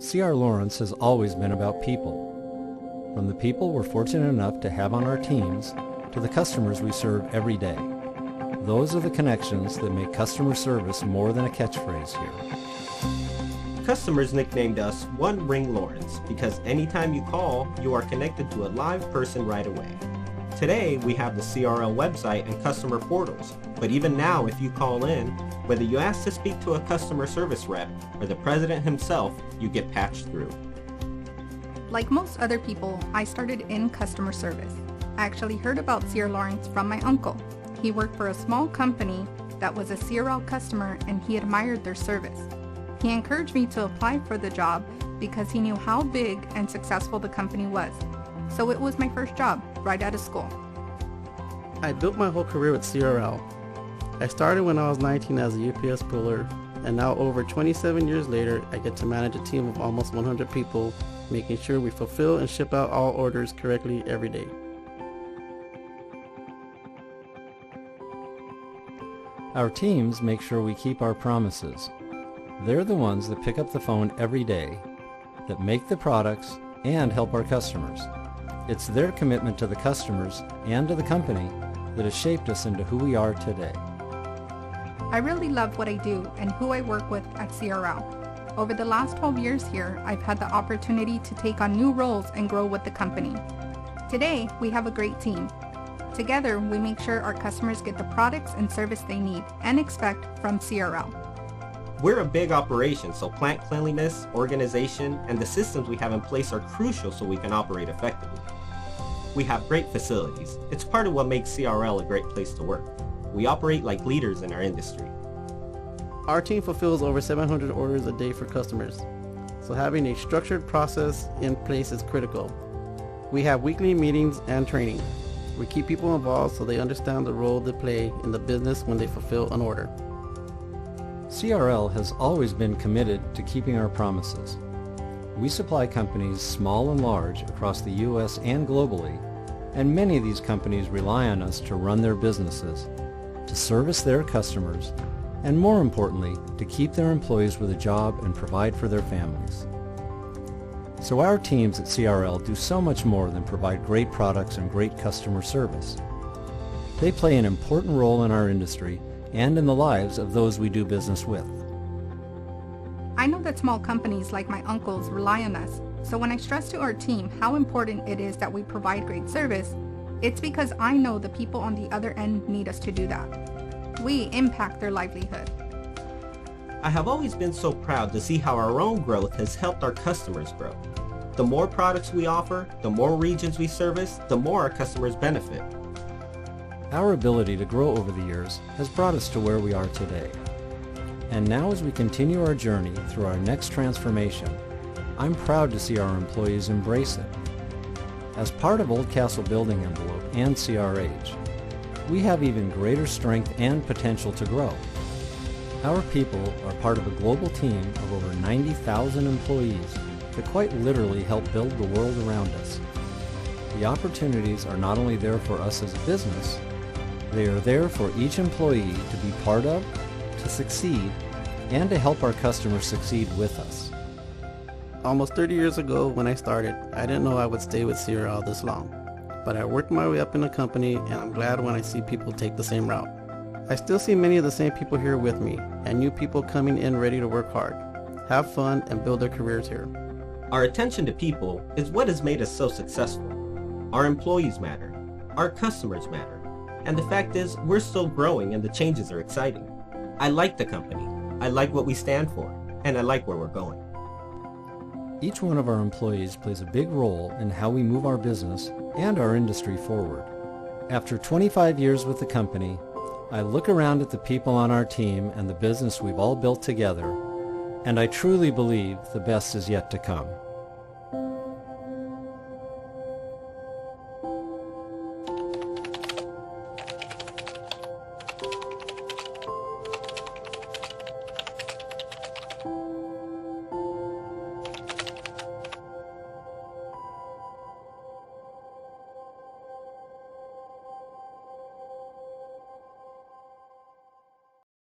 C.R. Laurence has always been about people. From the people we're fortunate enough to have on our teams to the customers we serve every day. Those are the connections that make customer service more than a catchphrase here. Customers nicknamed us One Ring Laurence because anytime you call, you are connected to a live person right away. Today, we have the CRL website and customer portals, but even now if you call in, whether you ask to speak to a customer service rep or the president himself, you get patched through. Like most other people, I started in customer service. I actually heard about C.R. Laurence from my uncle. He worked for a small company that was a CRL customer and he admired their service. He encouraged me to apply for the job because he knew how big and successful the company was. So it was my first job, right out of school. I built my whole career with CRL. I started when I was 19 as a UPS puller, and now over 27 years later, I get to manage a team of almost 100 people, making sure we fulfill and ship out all orders correctly every day. Our teams make sure we keep our promises. They're the ones that pick up the phone every day, that make the products, and help our customers. It's their commitment to the customers and to the company that has shaped us into who we are today. I really love what I do and who I work with at CRL. Over the last 12 years here, I've had the opportunity to take on new roles and grow with the company. Today, we have a great team. Together, we make sure our customers get the products and service they need and expect from CRL. We're a big operation, so plant cleanliness, organization, and the systems we have in place are crucial so we can operate effectively. We have great facilities. It's part of what makes CRL a great place to work. We operate like leaders in our industry. Our team fulfills over 700 orders a day for customers, so having a structured process in place is critical. We have weekly meetings and training. We keep people involved so they understand the role they play in the business when they fulfill an order. CRL has always been committed to keeping our promises. We supply companies small and large across the U.S. and globally, and many of these companies rely on us to run their businesses, to service their customers, and more importantly, to keep their employees with a job and provide for their families. So our teams at CRL do so much more than provide great products and great customer service. They play an important role in our industry and in the lives of those we do business with. I know that small companies like my uncle's rely on us, so when I stress to our team how important it is that we provide great service, it's because I know the people on the other end need us to do that. We impact their livelihood. I have always been so proud to see how our own growth has helped our customers grow. The more products we offer, the more regions we service, the more our customers benefit. Our ability to grow over the years has brought us to where we are today. And now as we continue our journey through our next transformation, I'm proud to see our employees embrace it. As part of Old Castle Building Envelope and CRH, we have even greater strength and potential to grow. Our people are part of a global team of over 90,000 employees that quite literally help build the world around us. The opportunities are not only there for us as a business, they are there for each employee to be part of, to succeed, and to help our customers succeed with us. Almost 30 years ago when I started, I didn't know I would stay with CRL this long. But I worked my way up in the company, and I'm glad when I see people take the same route. I still see many of the same people here with me, and new people coming in ready to work hard, have fun, and build their careers here. Our attention to people is what has made us so successful. Our employees matter. Our customers matter. And the fact is, we're still growing and the changes are exciting. I like the company. I like what we stand for. And I like where we're going. Each one of our employees plays a big role in how we move our business and our industry forward. After 25 years with the company, I look around at the people on our team and the business we've all built together, and I truly believe the best is yet to come.